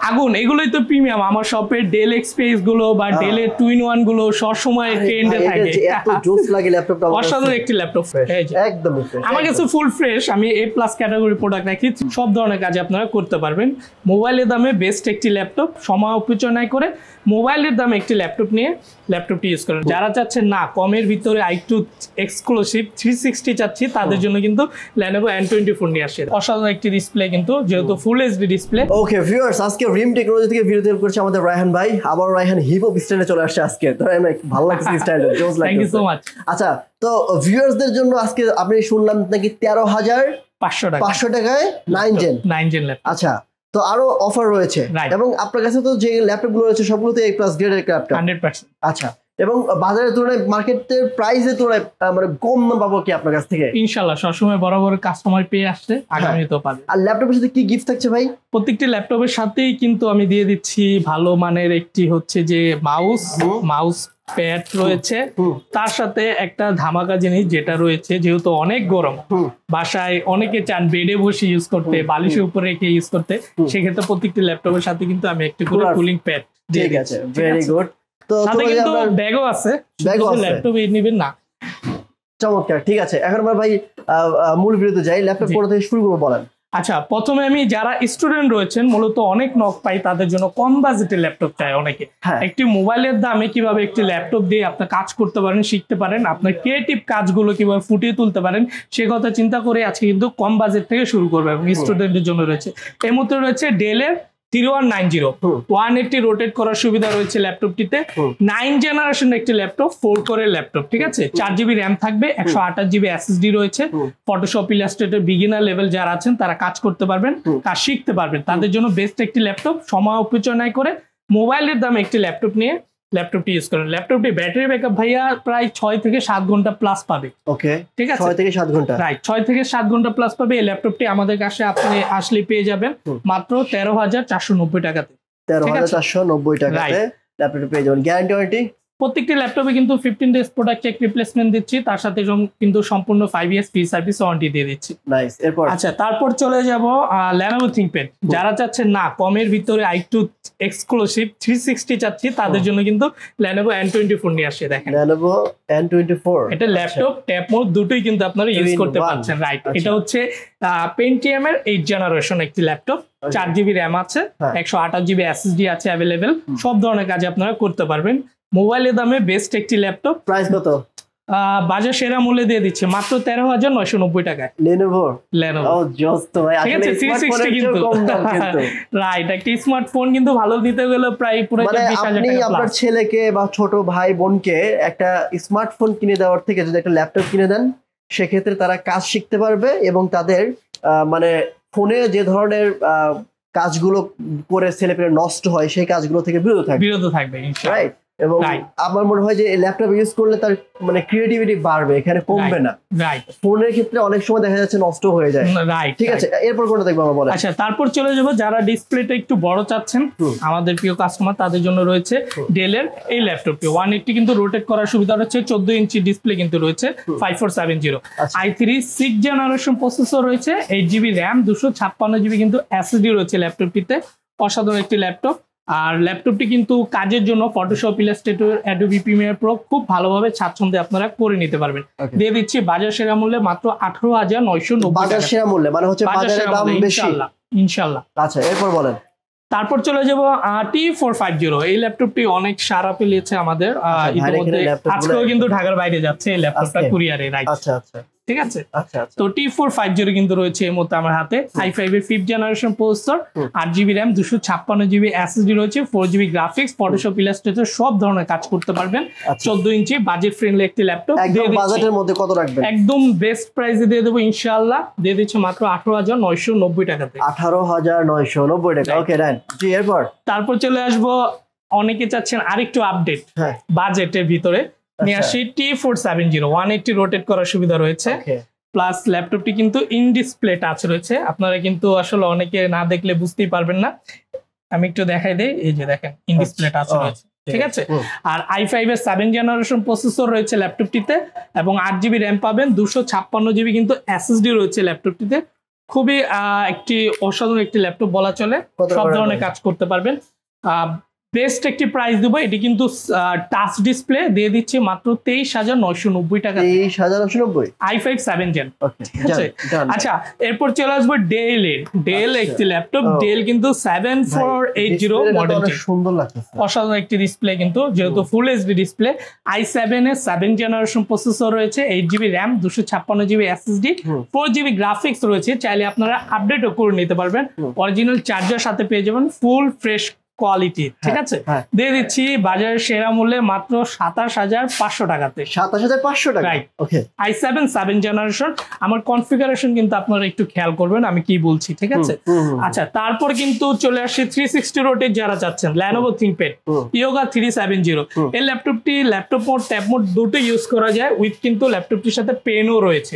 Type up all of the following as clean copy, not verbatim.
আগুন এগুলোই তো প্রিমিয়াম। আমার শপে ডেল এক্সপেস গুলো বা ডেলের 2-in-1 গুলো সবসময় ট্রেন্ডে থাকে। এত জোস লাগে ল্যাপটপটা, অসাধারণ একটি ল্যাপটপ, একদম ফ্রেশ। আমার কাছে ফুল ফ্রেশ। আমি A+ ক্যাটাগরি প্রোডাক্ট রাখি, সব ধরনের কাজ আপনারা করতে পারবেন। মোবাইলের দামে বেস্ট একটি ল্যাপটপ, সময় অপচয় না করে মোবাইলের দামে একটি ল্যাপটপ নিয়ে ল্যাপটপটি ইউজ করেন। যারা চাচ্ছেন না কমের ভিতরে একটু এক্সক্লুসিভ 360 চাচ্ছি, তাদের জন্য কিন্তু Lenovo N24 নিয়ে আসছে। অসাধারণ একটি ডিসপ্লে, কিন্তু যেহেতু full HD display. Okay viewers, আজকে রিম টেকনোলজি থেকে ভিডিও তৈরি করছে আমাদের রায়হান ভাই। আবার রায়হান হিপ হপ স্টাইলে চলে আসছে আজকে, তো ভালো লাগছে স্টাইলটা, জোস লাগছে। Thank you so much. আচ্ছা, তো ভিউয়ার্সদের জন্য আজকে আপনি শুনলাম নাকি 13,500 টাকায় 9 জেন ল্যাপটপ। আচ্ছা, তো আরো অফার রয়েছে, এবং আপনার কাছে তো যে ল্যাপটপ গুলো রয়েছে সবগুলোতে A+ গ্রেডের ল্যাপটপ 100%। আচ্ছা, এবং বাজারের তুলনায় মার্কেটের প্রাইসের তুলনায় মানে কম দাম পাবো কি আপনার কাছ থেকে? ইনশাআল্লাহ সবসময় বরাবর কাস্টমার পেয়ে আসছে, আগামীতেও পাবে। আর ল্যাপটপের সাথে কি গিফট থাকছে ভাই? প্রত্যেকটি ল্যাপটপের সাথেই কিন্তু আমি দিয়ে দিচ্ছি ভালো মানের একটি হচ্ছে যে মাউস প্যাড রয়েছে, তার সাথে একটা ধামাকা জিনিস যেটা রয়েছে, যেহেতু অনেক গরম, বাসায় অনেকে চান বেডে বসে ইউজ করতে, বালিশের উপরে রেখে ইউজ করতে, সেক্ষেত্রে প্রত্যেকটি ল্যাপটপের সাথে কিন্তু আমি একটি করে কুলিং প্যাড দিয়ে দিচ্ছি। Very good. তো সাথে কিন্তু ব্যাগও আছে, ল্যাপটপ নেবেন না। চমৎকার, ঠিক আছে। এখন আমরা ভাই মূল ভিডিওতে যাই। ল্যাপটপ কোথা থেকে শুরু করবো বলেন? আচ্ছা, প্রথমে আমি যারা স্টুডেন্ট রয়েছেন, মূলত অনেক নক পাই, তাদের জন্য কম বাজেটের ল্যাপটপ চাই অনেকে। একটি মোবাইলের দামে কিভাবে একটি ল্যাপটপ দিয়ে আপনার কাজ করতে পারেন, শিখতে পারেন, আপনার ক্রিয়েটিভ কাজগুলো কিভাবে ফুটিয়ে তুলতে পারেন, সে কথা চিন্তা করে আজকে কিন্তু কম বাজেট থেকে শুরু করবে, এবং স্টুডেন্টের জন্য রয়েছে। এর মধ্যে রয়েছে ডেলের 3190 180 রোটেট করার সুবিধা রয়েছে ল্যাপটপটিতে। 9 জেনারেশন একটি ল্যাপটপ, 4 কোরের ল্যাপটপ, ঠিক আছে। 4GB র্যাম থাকবে, 128GB SSD রয়েছে। ফটোশপ, ইলাস্ট্রেটর বিগিনার লেভেল যারা আছেন তারা কাজ করতে পারবেন, কাজ শিখতে পারবেন, তাদের জন্য বেস্ট একটি ল্যাপটপ। সময় অপচয় না করে মোবাইলের দামে একটি ল্যাপটপ নিয়ে ল্যাপটপটি ইউজ করেন। ল্যাপটপটি ব্যাটারি ব্যাকআপ ভাইয়া প্রায় 6 থেকে 7 ঘন্টা প্লাস পাবে। ওকে, ঠিক আছে, 6 থেকে 7 ঘন্টা, রাইট, 6 থেকে 7 ঘন্টা প্লাস পাবে। এই ল্যাপটপটি আমাদের কাছে আপনি আসলে পেয়ে যাবেন মাত্র 13,490 টাকাতে। 13,490 টাকাতে ল্যাপটপ পেয়ে যাবেন। গ্যারান্টি ওয়ারেন্টি প্রত্যেকটি ল্যাপটপে কিন্তু 15 ডেজ প্রোডাক্ট চেক রিপ্লেসমেন্ট দিচ্ছি, তার সাথে কিন্তু সম্পূর্ণ 5 ইয়ার্স ফ্রি সার্ভিস ওয়ারেন্টি দিয়ে দিচ্ছি। নাইস। এরপর আচ্ছা, তারপর চলে যাব Lenovo ThinkPad। যারা চাচ্ছেন না কমের ভিতরে একটু এক্সক্লুসিভ 360 চাচ্ছি, তাদের জন্য কিন্তু Lenovo N24 নিয়ে আসছে। দেখেন Lenovo N24, এটা ল্যাপটপ ট্যাব মোড দুটোই কিন্তু আপনারা ইউজ করতে পারছেন, রাইট। এটা হচ্ছে Pentium এর 8 জেনারেশন একটি ল্যাপটপ, 4GB র্যাম আছে, 128GB SSD আছে অ্যাভেলেবেল, সব ধরনের কাজ আপনারা করতে পারবেন। মোবাইলের দামে বেস্ট একটি ল্যাপটপ। প্রাইস কত? বাজার সেরা মূল্যে দিয়ে দিচ্ছে মাত্র 13,990 টাকায়। Lenovo ও জোস তো ভাই, আসলে স্মার্টফোন কিন্তু কম দাম কিন্তু, রাইট। একটা স্মার্টফোন কিন্তু ভালো দিতে গেলে প্রায় পুরো 20,000 টাকা। আপনি আপনার ছেলেকে বা ছোট ভাই বোনকে একটা স্মার্টফোন কিনে দেওয়ার থেকে যদি একটা ল্যাপটপ কিনে দেন, সেক্ষেত্রে তারা কাজ শিখতে পারবে, এবং তাদের মানে ফোনে যে ধরনের কাজগুলো করে ছেলেপেলে নষ্ট হয়, সেই কাজগুলো থেকে বিরত থাকবে ইনশাআল্লাহ, রাইট। এবং আমার মনে হয় যে ল্যাপটপ ইউজ করলে তার মানে ক্রিয়েটিভিটি বাড়বে, এখানে কমবে না, রাইট। ফোনের ক্ষেত্রে অনেক সময় দেখা যাচ্ছে নষ্ট হয়ে যায়, রাইট। ঠিক আছে, এরপর কোনটা দেখবো আমরা বলেন? আচ্ছা, তারপর চলে যাব যারা ডিসপ্লেটা একটু বড় চাচ্ছেন, আমাদের প্রিয় কাস্টমার, তাদের জন্য রয়েছে ডেলের এই ল্যাপটপটি। 180 কিন্তু রোটেট করার সুবিধা রয়েছে, 14 ইঞ্চি ডিসপ্লে কিন্তু রয়েছে, 5470 i3 6 জেনারেশন প্রসেসর রয়েছে, 8GB র্যাম, 256GB কিন্তু SSD রয়েছে ল্যাপটপটিতে। অসাধারণ একটি ল্যাপটপ। আর ল্যাপটপটি কিন্তু কাজের জন্য Photoshop, Illustrator, Adobe Premiere Pro খুব ভালোভাবে স্বাচ্ছন্দ্যে আপনারা করে নিতে পারবেন। দিয়ে দিচ্ছি বাজার সেরা মূল্যে মাত্র 18,990 টাকা। বাজার সেরা মূল্যে মানে হচ্ছে বাজারের দাম বেশি, ইনশাআল্লাহ। আচ্ছা, এরপর বলেন। তারপর চলে যাব T450। এই ল্যাপটপটি অনেক সাড়া ফেলেছে আমাদের ইতিমধ্যে, আজকেও কিন্তু ঢাকার বাইরে যাচ্ছে এই ল্যাপটপটা কুরিয়ারে, রাইট। আচ্ছা আচ্ছা, ঠিক আছে। তো T450 কিন্তু রয়েছে এই মুহূর্তে আমার হাতে। i5 এর 5th generation processor, 8GB RAM, 256GB SSD রয়েছে, 4GB গ্রাফিক্স, ফটোশপ, ইলাস্ট্রেটর সব ধরনের কাজ করতে পারবেন। 14 ইঞ্চি বাজেট ফ্রেন্ডলি একটি ল্যাপটপ। একদম বাজেটের মধ্যে কত রাখবেন? একদম বেস্ট প্রাইসে দিয়ে দেবো ইনশাআল্লাহ। দিয়ে দিচ্ছে মাত্র 18,990 টাকাতে। 18,990 টাকা, ওকে ডান। জি, এরপর তারপর চলে আসবো, অনেকে চাচ্ছেন আরেকটু আপডেট বাজেটের ভিতরে নিয়ে আসি T470 180 রোটেট করার সুবিধা রয়েছে, প্লাস ল্যাপটপটি কিন্তু ইন ডিসপ্লে টাচ রয়েছে। আপনারা কিন্তু আসলে অনেকে না দেখলে বুঝতেই পারবেন না, আমি একটু দেখাই দেই। এই যে দেখেন, ইন ডিসপ্লে টাচ রয়েছে, ঠিক আছে। আর i5 এর 7 জেনারেশন প্রসেসর রয়েছে ল্যাপটপটিতে, এবং 8GB র্যাম পাবেন, 256GB কিন্তু SSD রয়েছে ল্যাপটপটিতে। খুবই একটি অসাধারণ একটি ল্যাপটপ বলা চলে, সব ধরনের কাজ করতে পারবেন। বেস্ট একটি প্রাইস দেবো, এটি কিন্তু টাচ ডিসপ্লে দিয়ে দিচ্ছে মাত্র 23,990 টাকা। 23,990 i5 7 Gen, ঠিক আছে। আচ্ছা, এরপর চলে আসবো ডেল একটি ল্যাপটপ। ডেল কিন্তু 7480 মডেল, সুন্দর লাগতেছে, অসাধারণ একটি ডিসপ্লে কিন্তু, যেহেতু ফুল এইচডি ডিসপ্লে। i7 এর 7 জেনারেশন প্রসেসর রয়েছে, 8GB RAM, 256GB SSD, 4GB graphics রয়েছে। চাইলে আপনারা আপডেটও করে নিতে পারবেন। অরিজিনাল চার্জার সাথে পেয়ে যাবেন, ফুল ফ্রেশ কোয়ালিটি, ঠিক আছে। দিয়ে দিচ্ছি বাজারের সেরা মূল্যে মাত্র 27,500 টাকাতে। 27,500 টাকা, ওকে। i7 7 generation. আমার কনফিগারেশন কিন্তু আপনারা একটু খেয়াল করবেন আমি কি বলছি, ঠিক আছে। আচ্ছা, তারপর কিন্তু চলে আসছে 360 রোটেট যারা চাচ্ছেন, Lenovo ThinkPad Yoga 370। এই ল্যাপটপটি ল্যাপটপ মোড, ট্যাব মোড দুটো ইউজ করা যায়, উইথ কিন্তু ল্যাপটপটির সাথে পেনও রয়েছে,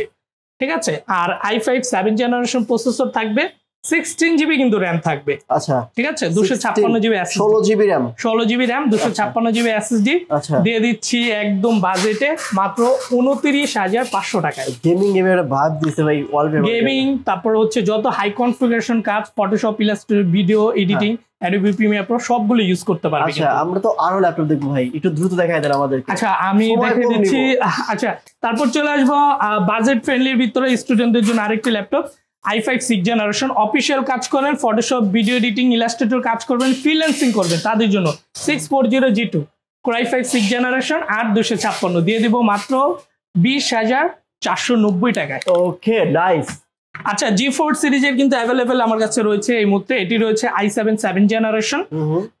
ঠিক আছে। আর i5 7 জেনারেশন প্রসেসর থাকবে, 16GB কিন্তু র্যাম থাকবে। আচ্ছা, ঠিক আছে, 256GB SSD, 16GB RAM, 16GB RAM, 256GB SSD দিয়ে দিচ্ছি একদম বাজেটে মাত্র 29,500 টাকায়। গেমিং ভাব দিছে ভাই, গেমিং, তারপর হচ্ছে যত হাই কনফিগারেশন কাজ, Photoshop, Illustrator, video editing, Adobe Premiere Pro সবগুলো ইউজ করতে পারবে। আচ্ছা, আমরা তো আরো ল্যাপটপ দেখবো ভাই, একটু দ্রুত দেখাই দেন আমাদের। আচ্ছা, আমি দেখিয়ে দিচ্ছি। আচ্ছা, তারপর চলে আসবো বাজেট ফ্রেন্ডলির ভিতরে স্টুডেন্টদের জন্য আরেকটি ল্যাপটপ, i5 6 জেনারেশন। অফিসিয়াল কাজ করেন, ফটোশপ, ভিডিও এডিটিং, ইলাস্ট্রেটর কাজ করবেন, ফ্রিল্যান্সিং করবেন, তাদের জন্য 640G2 Core i5 6 জেনারেশন 8256 দিয়ে দিব মাত্র 20,490 টাকায়। ওকে, নাইস। আচ্ছা, G4 সিরিজের কিন্তু অ্যাভেলেবেল আমার কাছে রয়েছে এই মুহূর্তে। এটি রয়েছে i7 7 জেনারেশন,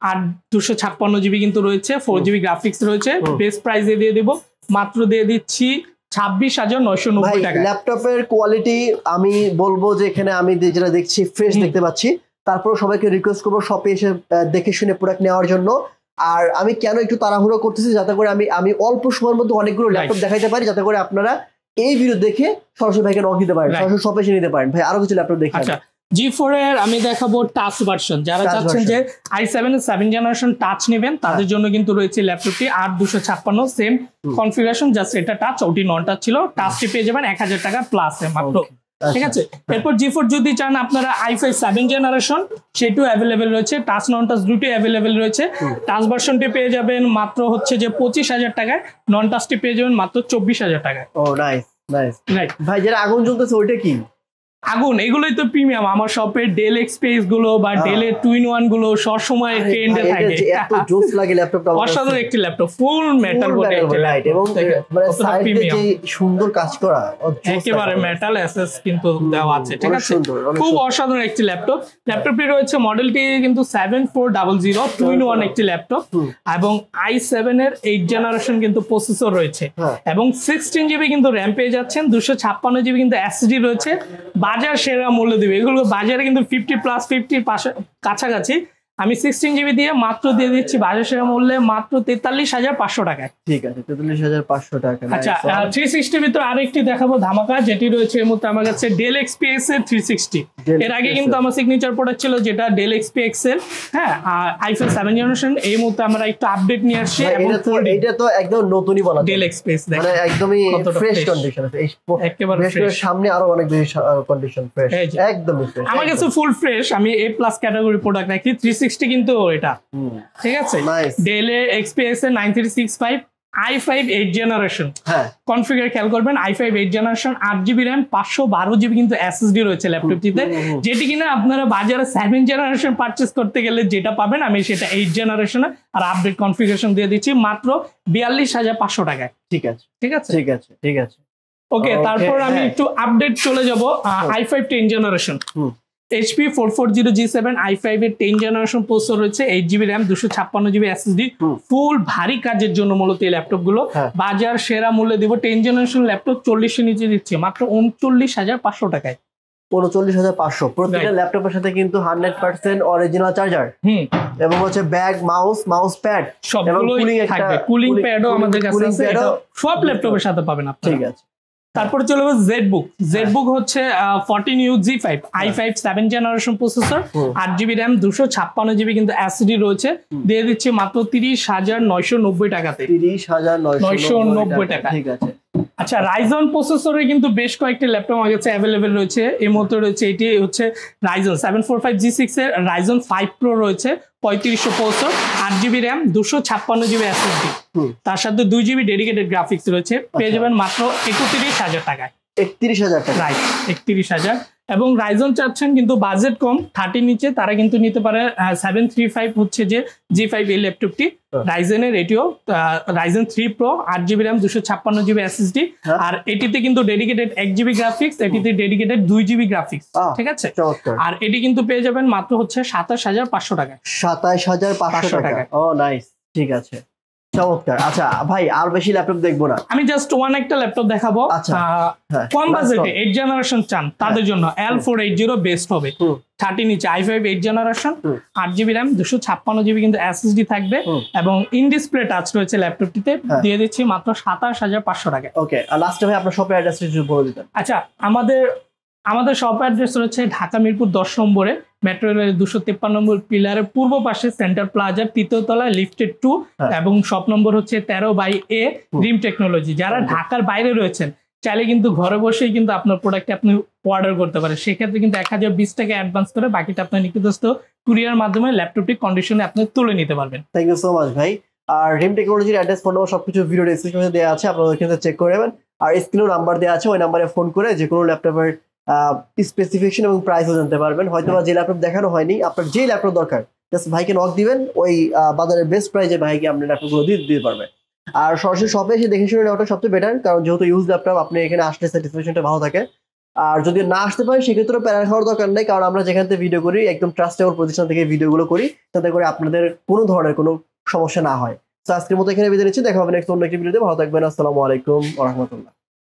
আর 256GB কিন্তু রয়েছে, 4GB গ্রাফিক্স রয়েছে। বেস্ট প্রাইসে দিয়ে দিব, মাত্র দিয়ে দিচ্ছি 26,990 টাকা। ল্যাপটপের কোয়ালিটি আমি বলবো যে এখানে আমি যেটা দেখছি ফ্রেশ দেখতে পাচ্ছি। তারপর সবাইকে রিকোয়েস্ট করবো শপে এসে দেখে শুনে প্রোডাক্ট নেওয়ার জন্য। আর আমি কেন একটু তাড়াহুড়ো করতেছি, যাতে করে আমি অল্প সময়ের মধ্যে অনেকগুলো ল্যাপটপ দেখাইতে পারি, যাতে করে আপনারা এই ভিডিও দেখে সরাসরি ভাইকে নক দিতে পারেন, সরাসরি শপে এসে নিতে পারেন। ভাই আরো কিছু ল্যাপটপ দেখি। আচ্ছা, G4 এর আমি দেখাবো টাচ ভার্সন। যারা চাচ্ছেন যে i7 এর 7 জেনারেশন টাচ নেবেন, তাদের জন্য কিন্তু রয়েছে ল্যাপটপটি 8256, সেম কনফিগারেশন, জাস্ট এটা টাচ, ওটি নন টাচ ছিল। টাচটি পেয়ে যাবেন 1000 টাকা প্লাস মাত্র, ঠিক আছে। এরপর G4 যদি চান আপনারা i5 7 জেনারেশন, সেটিও অ্যাভেলেবেল রয়েছে, টাচ নন টাচ দুটোই অ্যাভেলেবেল রয়েছে। টাচ ভার্সনটি পেয়ে যাবেন মাত্র হচ্ছে যে 25,000 টাকায়, নন টাচটি পেয়ে যাবেন মাত্র 24,000 টাকায়। ও নাইস নাইস। ভাই যারা আগুন জ্বলতেছে ওইটা কি? আগুন, এগুলোই তো প্রিমিয়াম। আমার শপে ডেল এক্সপেস গুলো বা ডেলের 2-in-1 গুলো সব সময় ট্রেন্ডে থাকে। এত জোস লাগে ল্যাপটপটা, অসাধারণ একটি ল্যাপটপ, ফুল মেটাল বডি, রাইট, এবং মানে সাইডে যে সুন্দর কাজ করা, একেবারে মেটাল অ্যাসেস কিন্তু দেওয়া আছে, ঠিক আছে। খুব অসাধারণ একটি ল্যাপটপ। ল্যাপটপটি রয়েছে মডেলটি কিন্তু 7400, 2-in-1 একটি ল্যাপটপ, এবং i7 এর 8 জেনারেশন কিন্তু প্রসেসর রয়েছে, এবং 16GB কিন্তু র্যাম পেয়ে যাচ্ছেন, 256GB কিন্তু এসএসডি রয়েছে। বাজার সেরা মূল্য দিবে, এগুলো বাজারে কিন্তু 50+50 কাছাকাছি। আমি 16GB দিয়ে মাত্র দিয়ে দিচ্ছি বাজার সেরা মূল্যে মাত্র 43,500 টাকায়। ঠিক আছে, 43,500 টাকা। আচ্ছা, 360 ভিতরে আরেকটি দেখাবো ধামাকা, যেটি রয়েছে এই মুহূর্তে আমার কাছে ডেল এক্সপিএস এর 360। এর আগে কিন্তু আমার সিগনেচার প্রোডাক্ট ছিল যেটা ডেল এক্সপিএক্স এর, হ্যাঁ, i5 7 জেনারেশন। এই মুহূর্তে আমরা একটু আপডেট নিয়ে আসছি, এবং এটা তো একদম নতুনই বলা যায়। ডেল এক্সপিএস দেখেন, মানে একদমই ফ্রেশ কন্ডিশন আছে, একেবারে ফ্রেশ। সামনে আরো অনেক বেশি কন্ডিশন ফ্রেশ, একদমই ফ্রেশ। আমার কাছে ফুল ফ্রেশ। আমি A+ ক্যাটাগরি প্রোডাক্ট রাখি। 360 কিন্তু এটা, ঠিক আছে। ডেল এর এক্সপিএস এর 9365 i5 8 জেনারেশন। কনফিগার খেয়াল করবেন, i5 8 generation, 8GB RAM, 512GB কিন্তু এসএসডি রয়েছে ল্যাপটপটিতে, যেটি কিনা আপনারা বাজারে 7 জেনারেশন পারচেজ করতে গেলে যেটা পাবেন, আমি সেটা 8 জেনারেশনে আর আপডেট কনফিগারেশন দিয়ে দিচ্ছি মাত্র 42,500 টাকায়। ঠিক আছে, ঠিক আছে, ঠিক আছে, ঠিক আছে। ওকে, তারপর আমি একটু আপডেট চলে যাব। i5 10 generation, HP 440G7 i5 এর 10 জেনারেশন প্রসেসর রয়েছে, 8GB RAM, 256GB SSD, ফুল ভারী কাজের জন্য মূলত এই ল্যাপটপ গুলো। বাজার সেরা মূল্যে দিব 10 জেনারেশন ল্যাপটপ 40 নিচে দিচ্ছে মাত্র 39,500 টাকায়। 39,500। প্রত্যেকটা ল্যাপটপের সাথে কিন্তু 100% অরিজিনাল চার্জার, এবং হচ্ছে ব্যাগ, মাউস প্যাড, সবগুলোই থাকবে। কুলিং প্যাডও আমাদের কাছে আছে, এটা সব ল্যাপটপের সাথে পাবেন আপনারা। ঠিক আছে। তারপর চলে যাবো জেডবুক হচ্ছে 14U G5 i5 7 generation processor, 8GB RAM, 256GB কিন্তু এসএসডি রয়েছে, দিয়ে দিচ্ছে মাত্র 30,990 টাকাতে। 30,990 টাকা। ঠিক আছে। আচ্ছা, রাইজন প্রসেসরে কিন্তু বেশ কয়েকটি ল্যাপটপ আমার কাছে অ্যাভেলেবেল রয়েছে। এই মুহূর্তে রয়েছে এটি হচ্ছে রাইজন 745G6 এর রাইজন 5 প্রো রয়েছে 3565, 8GB র্যাম, 256GB SSD, তার সাথে 2GB ডেডিকেটেড গ্রাফিক্স রয়েছে। পেয়ে যাবেন মাত্র 31,000 টাকায়। 31,000 টাকা, রাইট, 31,000। এবং রাইজন চাচ্ছেন কিন্তু বাজেট কম, 30 নিচে, তারা কিন্তু নিতে পারে 735 হচ্ছে যে G5 এই ল্যাপটপটি। রাইজেনের এটিও Ryzen 3 pro, 8GB RAM, 256GB SSD, আর এটিতে কিন্তু ডেডিকেটেড 1GB গ্রাফিক্স, এটিতে ডেডিকেটেড 2GB গ্রাফিক্স, ঠিক আছে। আর এটি কিন্তু পেয়ে যাবেন মাত্র হচ্ছে 27,500 টাকায়। 27,500 টাকা। ও নাইস, ঠিক আছে, চমৎকার। আচ্ছা ভাই, আর বেশি ল্যাপটপ দেখবো না, আমি জাস্ট একটা ল্যাপটপ দেখাবো। কম বাজেটে 8 জেনারেশন চান তাদের জন্য L480 বেস্ট হবে। 30 নিচে i5 8 generation, 8GB RAM, 256GB কিন্তু SSD থাকবে, এবং ইন ডিসপ্লে টাচ রয়েছে ল্যাপটপটিতে। দিয়ে দিচ্ছি মাত্র 27,500 টাকা। ওকে, আর লাস্টে ভাই আপনার শপের অ্যাড্রেসটা একটু বলে দিতেন। আচ্ছা, আমাদের শপ অ্যাড্রেস রয়েছে ঢাকা মিরপুর 10 নম্বরে, মেট্রো রেলের 253 নম্বর পিলারের পূর্ব পাশে, সেন্টার প্লাজার 3য় তলায়, লিফটেড 2, এবং শপ নম্বর হচ্ছে 13/A, ড্রিম টেকনোলজি। যারা ঢাকার বাইরে রয়েছেন চাইলে কিন্তু ঘরে বসেই কিন্তু আপনার প্রোডাক্ট আপনি অর্ডার করতে পারেন। সেক্ষেত্রে কিন্তু 1020 টাকা অ্যাডভান্স করে বাকিটা আপনার নিকটস্থ কুরিয়ার মাধ্যমে ল্যাপটপটি কন্ডিশনে আপনি তুলে নিতে পারবেন। থ্যাংক ইউ সো মাচ ভাই। আর ড্রিম টেকনোলজির অ্যাড্রেস, ফোন নাম্বার সবকিছু ভিডিও ডেসক্রিপশনে দেওয়া আছে, আপনারা ওখানে চেক করে নেবেন। আর স্ক্রিনেও নাম্বার দেওয়া আছে, ওই নাম্বারে ফোন করে যে কোনো ল্যাপটপের স্পেসিফিকেশন এবং প্রাইসও জানতে পারবেন। হয়তো বা যে ল্যাপটপ দেখানো হয়নি, আপনার যে ল্যাপটপ দরকার জাস্ট ভাইকে নক দিবেন, ওই বাজারের বেস্ট প্রাইসে ভাইকে আপনি ল্যাপটপগুলো দিতে পারবেন। আর সরাসরি শপে এসে দেখে শুনে নেওয়াটা সবচেয়ে বেটার, কারণ যেহেতু ইউজ ল্যাপটপ, আপনি এখানে আসলে স্যাটিসফ্যাকশনটা ভালো থাকে। আর যদি না আসতে পারেন সেক্ষেত্রে প্যারা খাওয়ার দরকার নেই, কারণ আমরা যেখান থেকে ভিডিও করি একদম ট্রাস্টেবল প্রতিষ্ঠান থেকে ভিডিওগুলো করি, যাতে করে আপনাদের কোনো ধরনের কোনো সমস্যা না হয়। তো আজকের মতো এখানে বিদায় নিচ্ছি, দেখা হবে নেক্সট অন্য একটি ভিডিওতে। ভালো থাকবেন, আসসালামু আলাইকুম ওয়া রাহমাতুল্লাহ।